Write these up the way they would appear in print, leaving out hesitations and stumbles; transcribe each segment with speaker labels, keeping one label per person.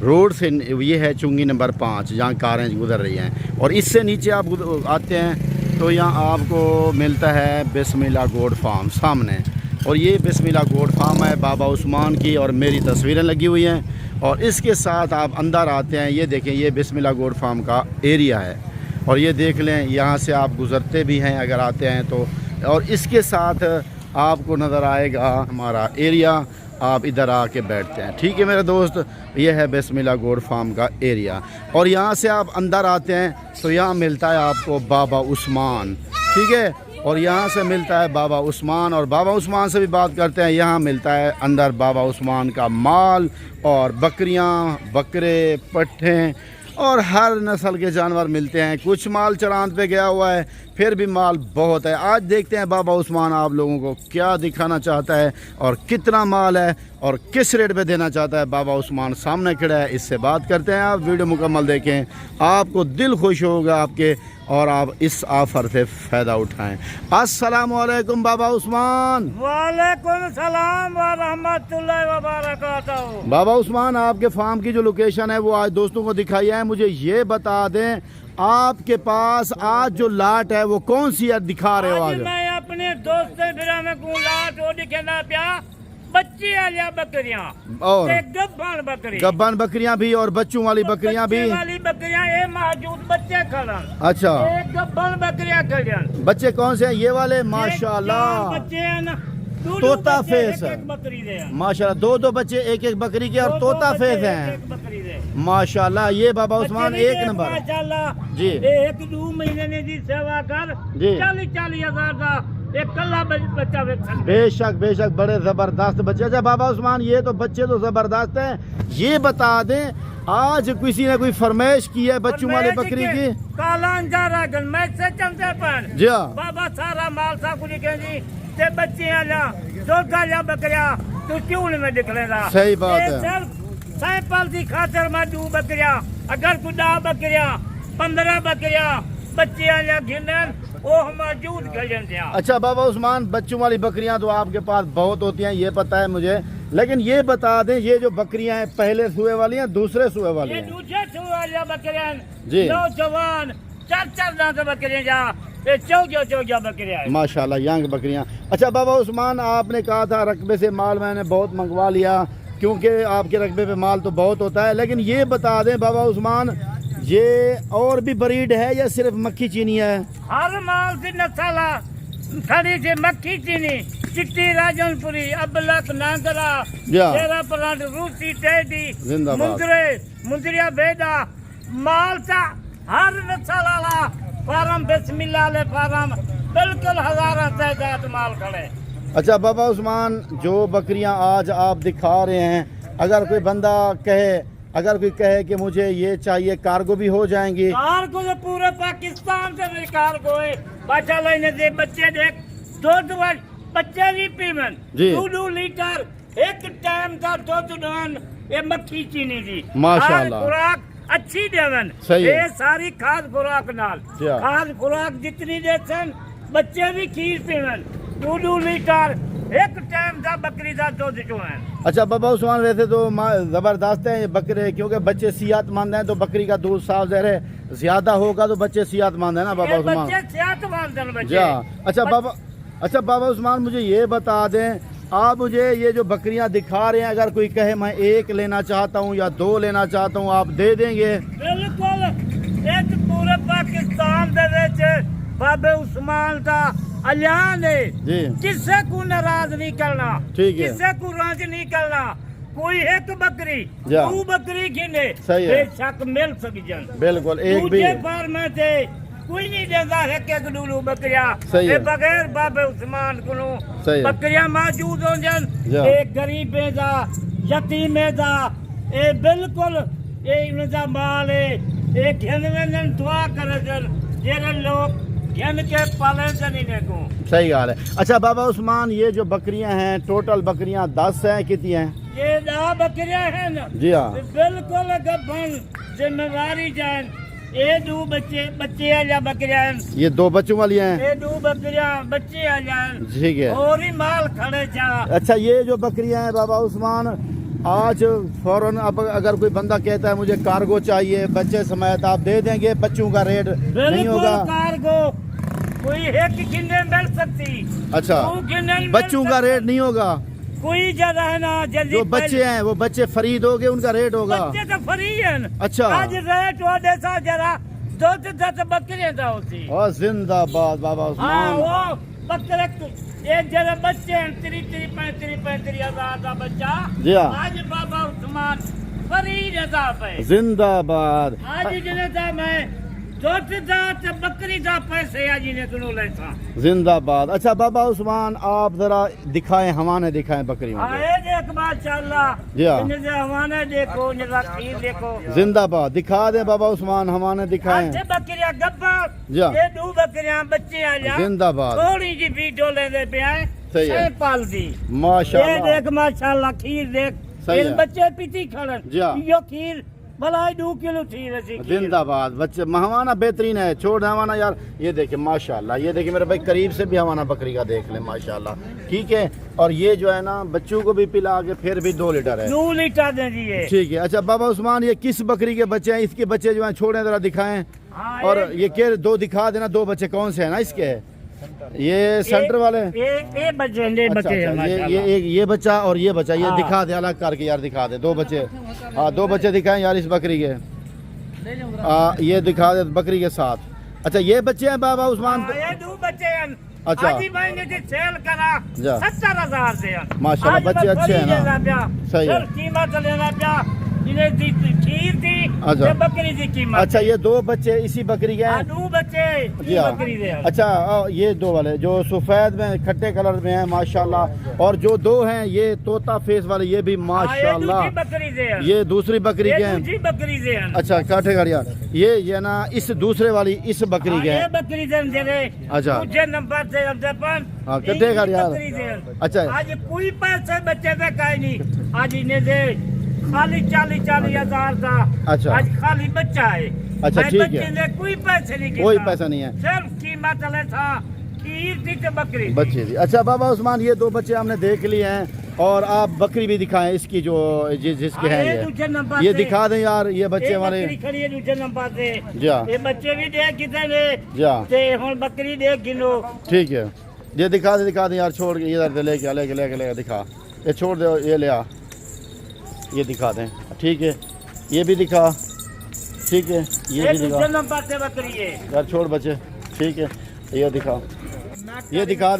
Speaker 1: Road से ये है चुंगी नंबर 5 जहाँ कारें गुजर रही हैं। और इससे नीचे आप आते हैं तो यहाँ आपको मिलता है बिस्मिल्लाह गोट फार्म सामने। और ये बिस्मिल्लाह गोट फार्म है बाबा उस्मान की, और मेरी तस्वीरें लगी हुई हैं। और इसके साथ आप अंदर आते हैं, ये देखें ये बिस्मिल्लाह गोट फार्म का एरिया है। और ये देख लें, यहाँ से आप गुज़रते भी हैं अगर आते हैं तो। और इसके साथ आपको नज़र आएगा हमारा एरिया, आप इधर आके बैठते हैं। ठीक है मेरे दोस्त, ये है बिस्मिल्लाह गोट फार्म का एरिया। और यहाँ से आप अंदर आते हैं तो यहाँ मिलता है आपको बाबा उस्मान, ठीक है। और यहाँ से मिलता है बाबा उस्मान, और बाबा उस्मान से भी बात करते हैं। यहाँ मिलता है अंदर बाबा उस्मान का माल और बकरियाँ, बकरे, पट्ठे और हर नस्ल के जानवर मिलते हैं। कुछ माल चरांद पे गया हुआ है, फिर भी माल बहुत है। आज देखते हैं बाबा उस्मान आप लोगों को क्या दिखाना चाहता है और कितना माल है और किस रेट पे देना चाहता है। बाबा उस्मान सामने खड़ा है, इससे बात करते हैं। आप वीडियो मुकम्मल देखें, आपको दिल खुश होगा आपके, और आप इस ऑफ़र से फ़ायदा उठाएं। अस्सलामुअलैकुम बाबा उस्मान।
Speaker 2: वालेकुम सलाम व रहमतुल्लाहि व बरकातहू।
Speaker 1: बाबा उस्मान, आपके फार्म की जो लोकेशन है वो आज दोस्तों को दिखाई है। मुझे ये बता दें, आपके पास आज जो लाट है वो कौन सी है दिखा रहे हो आज?
Speaker 2: मैं अपने दोस्त से में को लाट वो दिखाना पिया बच्ची वाली बकरियां
Speaker 1: और
Speaker 2: गब्बन
Speaker 1: बकरियां भी और बच्चों वाली बकरियां भी।
Speaker 2: वाली बकरियां ये मौजूद बच्चे खड़न।
Speaker 1: अच्छा,
Speaker 2: एक गब्बन बकरियां खड़न।
Speaker 1: बच्चे कौन से हैं? ये वाले माशाल्लाह
Speaker 2: बच्चे हैं ना,
Speaker 1: तोता फेस है माशाल्लाह। दो बच्चे एक एक बकरी के, और तोता फेस हैं माशाल्लाह। ये बाबा उस्मान एक नंबर
Speaker 2: माशाल्लाह
Speaker 1: जी।
Speaker 2: एक 2 महीने ने जी सेवा कर 40-40 हजार का एक कल्ला बच्चा
Speaker 1: बेशक बेशक, बड़े जबरदस्त बच्चे। अच्छा बाबा उस्मान, ये तो बच्चे तो जबरदस्त हैं। ये बता दें, आज किसी ने कोई फरमाइश की है बच्चों वाले बकरी की? जी
Speaker 2: बाबा सारा माल सा कुछ जी ते बच्चे दो बकरिया तो क्यों में निकलेगा?
Speaker 1: सही बात है।
Speaker 2: सैंपल की खातर मैं 2 बकरिया, अगर कुछ 10 बकरिया 15 बकरिया बच्चे गिनन वो मौजूद कर।
Speaker 1: अच्छा बाबा उस्मान, बच्चों वाली बकरियां तो आपके पास बहुत होती हैं, ये पता है मुझे। लेकिन ये बता दें, ये जो बकरियां हैं पहले सुए वाली हैं दूसरे सुए वाली हैं?
Speaker 2: दूसरे सुए वाली बकरियां
Speaker 1: जी।
Speaker 2: नौजवान 4 दांत बकरियां जा 14 बकरियां
Speaker 1: माशाल्लाह, यंग बकरियां। अच्छा बाबा उस्मान, आपने कहा था रकबे से माल मैंने बहुत मंगवा लिया, क्योंकि आपके रकबे पे माल तो बहुत होता है। लेकिन ये बता दें बाबा उस्मान, ये और भी ब्रीड है या सिर्फ मक्खी चीनी है?
Speaker 2: हर माल की नस्ल खड़ी से मक्खी चीनी, चिट्टी राजनपुरी, अबलक, नागरा, तेरा प्लांट, रूसी, टेडी, मुंदरिया बेदा माल का हर नस्ल वाला फार्म बिस्मिल्लाह फार्म बिल्कुल हजारों तादाद माल खड़े।
Speaker 1: अच्छा बाबा उस्मान, जो बकरियां आज आप दिखा रहे हैं, अगर कोई बंदा कहे, अगर कोई कहे कि मुझे ये चाहिए, कार्गो भी हो जाएंगी?
Speaker 2: कार्गो तो पूरे पाकिस्तान से कार्गो है। बच्चा लेने दे, बच्चे देख, दूध बच्चे नहीं पीवन 2 लीटर एक टाइम का दूध दान, ये मक्खी चीनी जी
Speaker 1: माशाल्लाह।
Speaker 2: खुराक अच्छी देवन, ये सारी खाद खुराक नाल, खाद खुराक जितनी देते बच्चे भी खीर पीवन 2 लीटर एक टाइम का बकरी का दूध जो है।
Speaker 1: अच्छा बाबा उस्मान, वैसे तो जबरदस्त है ये बकरे, क्योंकि बच्चे सेहतमंद हैं तो बकरी का दूध साफ ज़हर ज्यादा होगा तो बच्चे सेहतमंद है ना बाबा उस्मान? अच्छा बाबा उस्मान, मुझे ये बता दें, आप मुझे ये जो बकरियां दिखा रहे हैं, अगर कोई कहे मैं 1 लेना चाहता हूँ या 2 लेना चाहता हूँ, आप दे देंगे?
Speaker 2: बिल्कुल, एक पूरे पाकिस्तान बाबा उस्मान का ऐलान है जी। किसी को नाराज नहीं करना,
Speaker 1: ठीक है,
Speaker 2: किसी को राज नहीं करना। कोई एक बकरी 2 बकरी गिने बेशक मिल सकी जन,
Speaker 1: बिल्कुल एक भी
Speaker 2: फार्म थे कोई नहीं देता है कि डूलू बकरिया बगैर बाबे उस्मान को बकरियां मौजूद हो जन। एक गरीब दा यतीम दा ए बिल्कुल ए इनका माल है, एक घन दुआ करे जन जेरे लोग घन के पाले से नहीं देखो।
Speaker 1: सही गाल है। अच्छा बाबा उस्मान, ये जो बकरियां हैं टोटल बकरियां 10 हैं, कितनी हैं?
Speaker 2: ये 10 बकरियां हैं ना
Speaker 1: जी हाँ,
Speaker 2: बिल्कुल गब्बन जिम्मेवारी जान। ये 2 बच्चे वाली बकरियां,
Speaker 1: ये 2 बच्चों वाली हैं,
Speaker 2: ये 2 बकरियां बच्चे आ जाए,
Speaker 1: ठीक है,
Speaker 2: और ही माल खड़े जा।
Speaker 1: अच्छा ये जो बकरियां हैं बाबा उस्मान, आज फौरन अब अगर कोई बंदा कहता है मुझे कार्गो चाहिए बच्चे समेत, आप दे देंगे? बच्चों का रेट नहीं होगा?
Speaker 2: कार्गो कोई एक गिने मिल सकती।
Speaker 1: अच्छा, बच्चों का रेट नहीं होगा?
Speaker 2: कोई ज्यादा है ना,
Speaker 1: जो बच्चे हैं वो बच्चे खरीद होगे, उनका रेट होगा?
Speaker 2: बच्चे तो फ्री हैं।
Speaker 1: अच्छा,
Speaker 2: आज रेट हो जैसा जरा 2-10 बकरियां होती।
Speaker 1: और जिंदाबाद बाबा उस्मान।
Speaker 2: वो बकरे एक जरा बच्चे हैं 35 हजार का बच्चा। आज बाबा उस्मान फ्री रजा पे
Speaker 1: जिंदाबाद।
Speaker 2: आज जिन्हें मैं बकरी का पैसे आज इन्हें लेता
Speaker 1: जिंदाबाद। अच्छा बाबा उस्मान, आप जरा दिखाएं, हमारे दिखाएं बकरियों को।
Speaker 2: देख माशाल्लाह
Speaker 1: जी हाँ,
Speaker 2: हमारे देखो खीर देखो।
Speaker 1: जिंदाबाद। दिखा दे बाबा उस्मान, हमारे दिखाएं।
Speaker 2: बकरियां गब्बर, ये 2 बकरियां बच्चे आ जा।
Speaker 1: जिंदाबाद।
Speaker 2: थोड़ी जी वीडियो ले दे पे आए,
Speaker 1: सही है,
Speaker 2: पाल दी
Speaker 1: माशाल्लाह।
Speaker 2: देख माशाल्लाह खीर देख,
Speaker 1: सही है।
Speaker 2: बच्चे पीती खड़न यो खीर भलाई 2 किलो थी वैसे।
Speaker 1: जिंदाबाद। बच्चे हवाना बेहतरीन है, छोड़ हवाना यार। ये देखिए माशाल्लाह, ये देखिए मेरे भाई करीब से भी हवाना बकरी का देख ले माशाल्लाह, ठीक है। और ये जो है ना बच्चों को भी पिला के फिर भी 2 लीटर है।
Speaker 2: 2 लीटर दे दिए,
Speaker 1: ठीक है। अच्छा बाबा उस्मान, ये किस बकरी के बच्चे हैं? इसके बच्चे जो है छोड़े जरा दिखाएं। और ये के 2 दिखा देना, 2 बच्चे कौन से है ना इसके? ये सेंटर वाले
Speaker 2: ये बच्चे
Speaker 1: ये बच्चा और ये बच्चा, ये दिखा दे अलग करके यार, दिखा दे 2 बच्चे। हाँ 2 बच्चे दिखाएं यार इस बकरी के। ये दिखा दे बकरी के साथ। अच्छा ये बच्चे हैं बाबा उस्मान?
Speaker 2: ये 2 बच्चे हैं।
Speaker 1: अच्छा,
Speaker 2: सेल करा 70,000 से
Speaker 1: माशाल्लाह, बच्चे अच्छे हैं ना? सही है,
Speaker 2: कीमत लेना क्या खीर थी।
Speaker 1: अच्छा
Speaker 2: बकरी की कीमत।
Speaker 1: अच्छा ये 2 बच्चे इसी बकरी के हैं?
Speaker 2: 2 बच्चे
Speaker 1: जी हाँ। अच्छा ये 2 वाले जो सफेद में खट्टे कलर में हैं माशाल्लाह, और जो 2 हैं ये तोता फेस वाले, ये भी माशाल्लाह ये दूसरी बकरी के हैं।
Speaker 2: बकरी से हैं।
Speaker 1: अच्छा काटे गाड़िया, ये ना इस दूसरे वाली इस बकरी के हैं।
Speaker 2: बकरी से
Speaker 1: अच्छा
Speaker 2: नंबर से
Speaker 1: हाँ कटे गाड़िया। अच्छा
Speaker 2: आज कोई पैसे बच्चे से कहीं नहीं, आज इन्हें दे खाली 40 हजार का। अच्छा आज खाली बच्चा है।
Speaker 1: अच्छा ठीक है,
Speaker 2: कोई पैसे नहीं,
Speaker 1: कोई पैसा नहीं है,
Speaker 2: सिर्फ कीमत था खीर थी तो बकरी
Speaker 1: बच्चे थी। अच्छा बाबा उस्मान, ये 2 बच्चे हमने देख लिए हैं, और आप बकरी भी दिखाएं इसकी जो जिसके हैं ये दिखा दें यार। ये बच्चे हमारे
Speaker 2: खड़ी है दूसरे नंबर से।
Speaker 1: ये
Speaker 2: बच्चे भी देख कितने हम बकरी देख गिनो।
Speaker 1: ठीक है, ये दिखा दे यार, छोड़ के इधर लेके दिखा, ये छोड़ दे, ये ले आ, ये दिखा दें। ठीक है, ये भी दिखा, ठीक है, ये भी दिखा यार, छोड़ बच्चे, ठीक है, ये दिखा, ये दिखा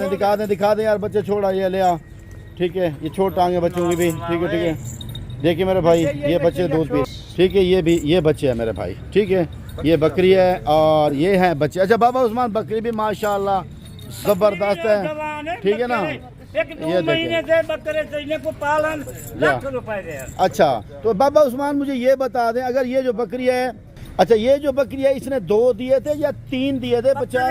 Speaker 1: दें यार, बच्चे छोड़ा, ये ले आ, ठीक है, ये छोड़ टांगे बच्चों की भी, ठीक है। देखिए मेरे भाई ये बच्चे दूध पी, ठीक है, ये बच्चे हैं मेरे भाई, ठीक है, ये बकरी है और ये हैं बच्चे। अच्छा बाबा उस्मान, बकरी भी माशाल्लाह जबरदस्त है, ठीक है ना? ये
Speaker 2: महीने से बकरे से को पालन लाख रुपए दे।
Speaker 1: अच्छा तो बाबा उस्मान मुझे ये बता दें, अगर ये जो बकरी है, अच्छा ये जो बकरी है इसने 2 दिए थे या 3 दिए थे? 50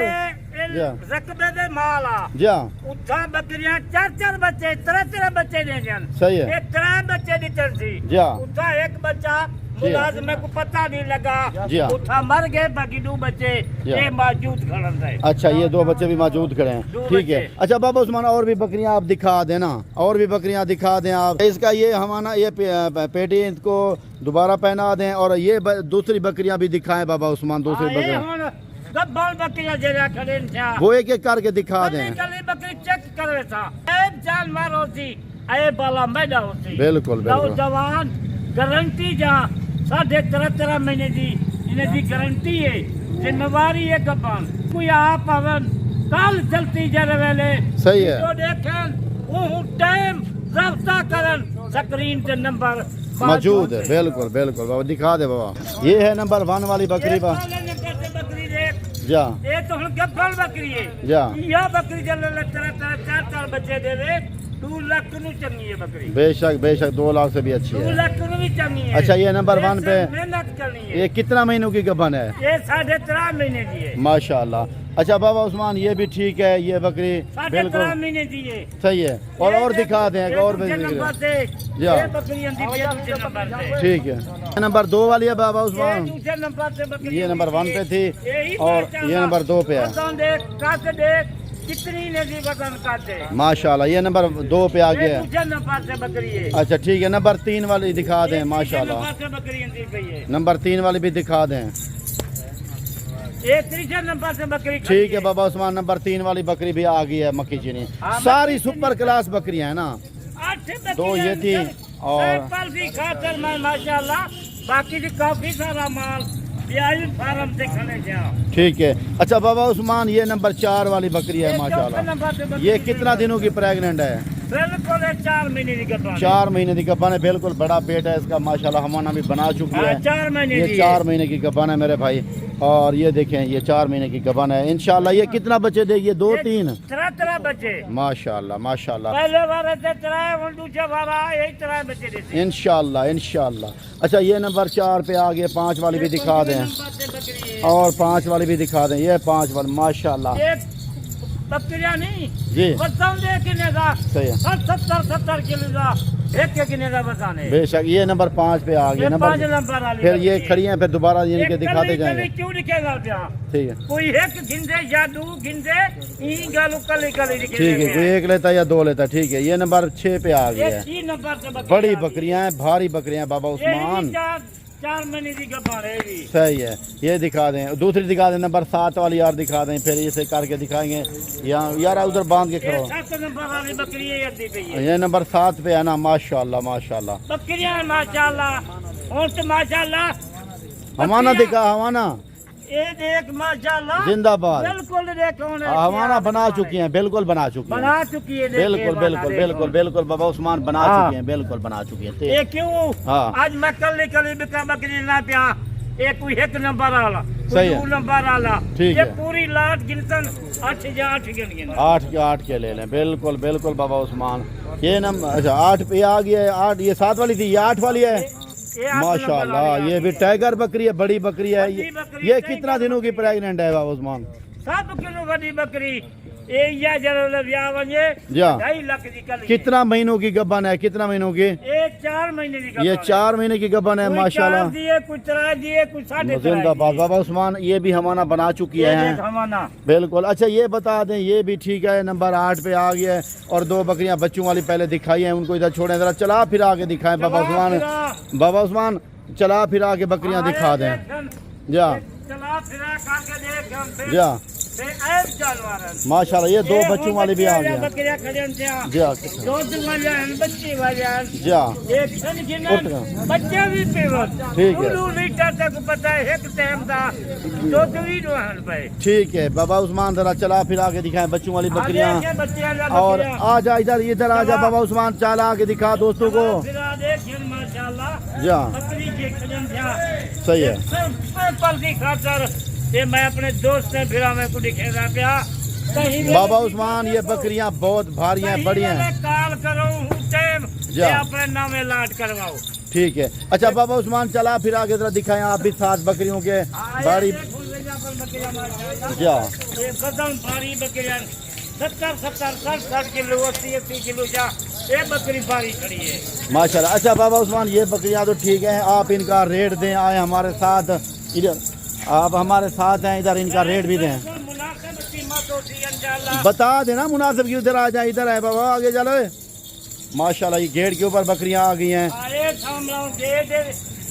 Speaker 2: रकबे दे माला
Speaker 1: जा
Speaker 2: उठा बकरियां 4 बच्चे 3 बच्चे दे जन।
Speaker 1: सही है,
Speaker 2: 3 बच्चे दी थी
Speaker 1: जा
Speaker 2: उठा 1 बच्चा मुलाजमे को पता नहीं लगा,
Speaker 1: जी
Speaker 2: उठा मर गए, बाकी 2 बच्चे ये मौजूद खड़े थे।
Speaker 1: अच्छा ये 2 बच्चे भी मौजूद खड़े हैं, ठीक है। अच्छा बाबा उस्मान, और भी बकरियां आप दिखा देना, और भी बकरियां दिखा दें आप। इसका ये हमारा ये पेटी को दोबारा पहना दें, और ये दूसरी बकरियां भी दिखाएं बाबा उस्मान, दूसरी बकरियां वो एक करके दिखा दें।
Speaker 2: बकरी चेक करे था, जानवर होती बाला मैदा होती,
Speaker 1: बिल्कुल
Speaker 2: जवान गारंटी जहाँ 13.5 महीने की इन्हें गारंटी है, जिम्मेवारी है कपान कोई आप अवन कल चलती जरे वेले।
Speaker 1: सही है,
Speaker 2: तो देखें वो टाइम रफ्ता करन स्क्रीन पे नंबर
Speaker 1: मौजूद है। बिल्कुल बाबा दिखा दे बाबा, ये है नंबर 1 वाली बकरी बा जा,
Speaker 2: ये तो हम गब्बल बकरी है
Speaker 1: जा,
Speaker 2: यह बकरी जल 4 बच्चे दे रहे 2 लाख को चंगी है बकरी।
Speaker 1: बेशक 2 लाख से भी अच्छी है,
Speaker 2: 2 लाख को भी चंगी है।
Speaker 1: अच्छा ये नंबर 1 पे
Speaker 2: मेहनत करनी है।
Speaker 1: ये कितना महीनों की गबन है?
Speaker 2: ये 13.5 महीने की है
Speaker 1: माशाल्लाह। अच्छा बाबा उस्मान, ये भी ठीक है, ये बकरी
Speaker 2: 13.5 महीने की है,
Speaker 1: सही है। और दिखा दें, और ठीक है। नंबर 2 वाली है बाबा उस्मान, ये नंबर 1 पे थी और ये नंबर 2 पे है।
Speaker 2: कितनी नदी वजन काटे
Speaker 1: माशाल्लाह। ये नंबर 2 पे आ गया है।
Speaker 2: दूसरे नंबर से बकरी है।
Speaker 1: अच्छा ठीक है, नंबर 3 वाली दिखा दें माशाल्लाह।
Speaker 2: नंबर से बकरी दी गई है।
Speaker 1: नंबर 3 वाली भी दिखा दें।
Speaker 2: ये तीसरे नंबर से बकरी
Speaker 1: ठीक है बाबा उस्मान, नंबर 3 वाली बकरी भी आ गई है मक्की चीनी। सारी सुपर क्लास बकरियां है ना। 2 ये थी और
Speaker 2: खातर माशाल्लाह, बाकी भी काफी सारा माल फार्म से खड़े थे।
Speaker 1: ठीक है। अच्छा बाबा उस्मान, ये नंबर 4 वाली बकरी है माशाल्लाह। ये कितना दिनों की प्रेग्नेंट है?
Speaker 2: बिल्कुल 4 महीने की गब्बान।
Speaker 1: 4 महीने की गब्बान है, बिल्कुल बड़ा पेट है इसका माशाल्लाह। हमाना भी बना चुकी है।
Speaker 2: 4 महीने
Speaker 1: ये 4 महीने की गब्बान है मेरे भाई। और ये देखें, ये 4 महीने की गब्बान है। इंशाल्लाह ये कितना बच्चे देगी? 2-3
Speaker 2: तरह बच्चे
Speaker 1: माशाल्लाह माशाल्लाह।
Speaker 2: पहले बार दूसरे बार यही तरह बच्चे देते
Speaker 1: इंशाल्लाह इंशाल्लाह। अच्छा ये नंबर 4 पे आ गए। 5 वाली भी दिखा दें और 5 वाली भी दिखा दें। ये 5 वाली माशाल्लाह।
Speaker 2: बकरियां नहीं
Speaker 1: जी
Speaker 2: बताऊं दे किने का
Speaker 1: सही है।
Speaker 2: 70 किलो का एक के किने का बताने।
Speaker 1: बेशक ये नंबर 5 पे आ गया।
Speaker 2: नंबर
Speaker 1: फिर ये खड़ी हैं, फिर दोबारा इनके दिखाते जाएंगे।
Speaker 2: क्यों लिखेगा
Speaker 1: ठीक है।
Speaker 2: कोई एक गिनते या 2 गिनते ई गालू कली
Speaker 1: ठीक है, कोई 1 लेता या 2 लेता। ठीक है, ये नंबर 6 पे आ गया है।
Speaker 2: 3 नंबर से
Speaker 1: बड़ी बकरियां हैं, भारी बकरियां बाबा उस्मान।
Speaker 2: 4 महीने की गब्बान है।
Speaker 1: सही है, ये दिखा दें। दूसरी दिखा दें, नंबर 7 वाली यार दिखा दें। फिर इसे करके दिखाएंगे। यहाँ यार उधर बांध के खड़ो।
Speaker 2: 7 नंबर वाली बकरी है।
Speaker 1: ये नंबर 7 पे है ना माशाल्लाह माशाल्लाह।
Speaker 2: बकरियां माशाल्लाह और तो माशाल्लाह।
Speaker 1: हमारा दिखा, हमारा
Speaker 2: ये देख माशाल्लाह
Speaker 1: जिंदाबाद।
Speaker 2: बिल्कुल देखो
Speaker 1: हमारा बना चुकी हैं, बिल्कुल बना चुकी हैं। बिल्कुल बिल्कुल बिल्कुल बिल्कुल बाबा उस्मान बना चुकी हैं, बिल्कुल बना चुकी हैं।
Speaker 2: ये क्यों?
Speaker 1: हाँ
Speaker 2: आज मैं कल बिका बकरी ना पिया। एक कोई 1 नंबर आला,
Speaker 1: सही है।
Speaker 2: 2 नंबर आला।
Speaker 1: ठीक
Speaker 2: ये
Speaker 1: है।
Speaker 2: पूरी लाट गिनतन 8 या 8 गिन
Speaker 1: 8 के 8 के ले लें। बिल्कुल बिल्कुल बाबा उस्मान। ये नंबर अच्छा 8 पे आ गया है। 8 ये 7 वाली थी, ये 8 वाली है माशाल्लाह। ये भी टाइगर बकरी है, बड़ी बकरी है। ये कितना दिनों की प्रेग्नेंट है बाबा उस्मान?
Speaker 2: 7 किलो बड़ी बकरी। ये या जरा ब्याह वजे
Speaker 1: जा
Speaker 2: 2.5 लाख की कल।
Speaker 1: कितना महीनों की गब्बन है? कितना महीनों की?
Speaker 2: ये 4 महीने की।
Speaker 1: ये 4 महीने की गब्बन है माशाल्लाह।
Speaker 2: कुछ 3 दिए, कुछ 3.5
Speaker 1: जिंदाबाद बाबा उस्मान। ये भी हमारा बना चुकी है बिल्कुल। अच्छा ये बता दें, ये भी ठीक है, नंबर 8 पे आ गया है। और 2 बकरियां बच्चों वाली पहले दिखाई है, उनको इधर छोड़ें। जरा चला फिर आगे दिखाएं बाबा उस्मान। बाबा उस्मान चला फिर आगे बकरियां दिखा दें। जा
Speaker 2: चला फिरा करके देख हम फिर
Speaker 1: जा माशाल्लाह। ये 2 बच्चों वाली भी आ गया। जा
Speaker 2: बच्चे
Speaker 1: जा
Speaker 2: बच्चे भी
Speaker 1: ठीक है।
Speaker 2: लीटर तक पता है एक टाइम का 2 रुपए।
Speaker 1: ठीक है बाबा उस्मान, जरा चला फिर आगे दिखाएं बच्चों वाली बकरियां। और आ जा इधर, इधर आ जा बाबा उस्मान, चला आगे दिखा दोस्तों को। जा सही है।
Speaker 2: ये मैं अपने दोस्त ने फिर मैं को दिखेगा क्या
Speaker 1: बाबा उस्मान। ये बकरियां बहुत भारी हैं, बड़ी हैं।
Speaker 2: कॉल करो अपने नाम लाट करवाओ।
Speaker 1: ठीक है। अच्छा बाबा उस्मान चला फिर आगे जरा दिखाएं आप भी 7 बकरियों के बड़ी। जा
Speaker 2: ये कदम भारी बकरियां 70 60 किलो 80 किलो जा ये बकरी भारी खड़ी है
Speaker 1: माशाल्लाह। अच्छा बाबा उस्मान, ये बकरियां तो ठीक है, आप इनका रेट दें। आए हमारे साथ, इधर आप हमारे साथ हैं, इधर इनका रेट भी दें। बता देना मुनासिब की। उधर आ जाए, इधर है बाबा, आगे चलो। माशाल्लाह ये गेट के ऊपर बकरियां आ गई हैं।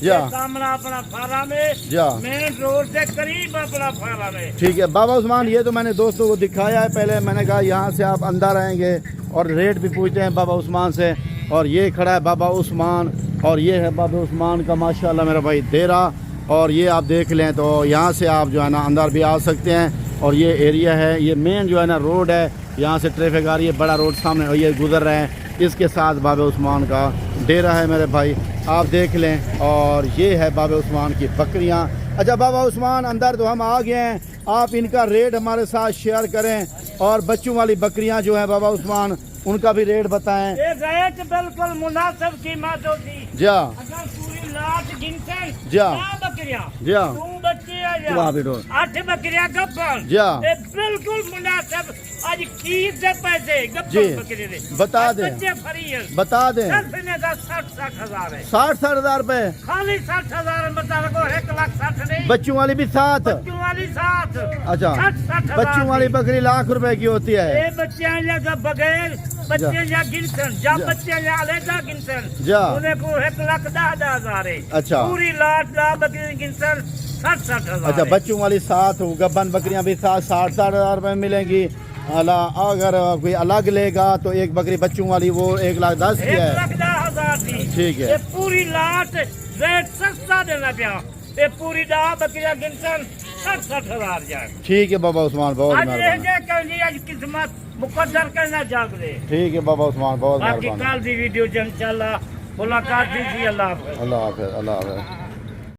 Speaker 1: जा
Speaker 2: अपना फार्म है,
Speaker 1: जा
Speaker 2: मेन रोड से करीब अपना फार्म है।
Speaker 1: ठीक है बाबा उस्मान, ये तो मैंने दोस्तों को दिखाया है पहले। मैंने कहा यहाँ से आप अंदर आएंगे और रेट भी पूछते हैं बाबा उस्मान से। और ये खड़ा है बाबा उस्मान, और ये है बाबा उस्मान का माशाल्लाह मेरा भाई डेरा। और ये आप देख लें तो यहाँ से आप जो है ना अंदर भी आ सकते हैं। और ये एरिया है, ये मेन जो है ना रोड है, यहाँ से ट्रैफिक आ रही है, बड़ा रोड सामने और ये गुजर रहे हैं। इसके साथ बाबा उस्मान का डेरा है मेरे भाई, आप देख लें। और ये है बाबा उस्मान की बकरियाँ। अच्छा बाबा उस्मान, अंदर तो हम आ गए हैं, आप इनका रेट हमारे साथ शेयर करें। और बच्चों वाली बकरियाँ जो है बाबा उस्मान, उनका भी रेट बताएं।
Speaker 2: ये रेट बिल्कुल मुनासिब कीमत होती।
Speaker 1: जा
Speaker 2: अगर पूरी लाट गिनते
Speaker 1: जा
Speaker 2: बकरियां
Speaker 1: जा
Speaker 2: 2 बच्चे
Speaker 1: वाह बेटो
Speaker 2: 8 बकरियां गब्बन
Speaker 1: जी
Speaker 2: ये बिल्कुल मुनासिब आज खीर दे पैसे
Speaker 1: जी
Speaker 2: गब्बन बकरे दे
Speaker 1: बता दें
Speaker 2: बच्चे फ्री है
Speaker 1: बता दें
Speaker 2: सिर्फ इन्हें का 60 हजार है
Speaker 1: 60 रुपए
Speaker 2: खाली 60,000 बता रखो 1,60,000 नहीं
Speaker 1: बच्चों वाली भी साथ
Speaker 2: बच्चों वाली 7
Speaker 1: अच्छा
Speaker 2: 60,000
Speaker 1: बच्चों वाली बकरी ₹1,00,000 की होती है
Speaker 2: ये बच्चे या बगैर बच्चे या गिनसन या बच्चे या अलहदा गिनसन
Speaker 1: जा
Speaker 2: उन्हें को 1,10,000 है
Speaker 1: अच्छा
Speaker 2: पूरी लाट ला बकरी गिनसन 60,000
Speaker 1: अच्छा बच्चों वाली साथ हो गब्बन बकरियां भी साथ 60,000 रुपए मिलेंगी अगर कोई अलग लेगा तो एक बकरी बच्चों वाली वो 1,10,000 की है
Speaker 2: 1,10,000 की
Speaker 1: ठीक है
Speaker 2: ये पूरी लाट रेट सस्ता देना पिया ये पूरी दा बकरियां गिनसन 60,000 जाए
Speaker 1: ठीक है बाबा उस्मान बहुत
Speaker 2: आज
Speaker 1: मेहरबानी
Speaker 2: रह कहली आज किस्मत मुकद्दर करना जाग दे
Speaker 1: ठीक है बाबा उस्मान बहुत
Speaker 2: बाकी
Speaker 1: मेहरबानी
Speaker 2: कल दी वीडियो इंशाल्लाह मुलाकात दी अल्लाह हाफ़िज़
Speaker 1: अल्लाह हाफ़िज़ अल्लाह हाफ़िज़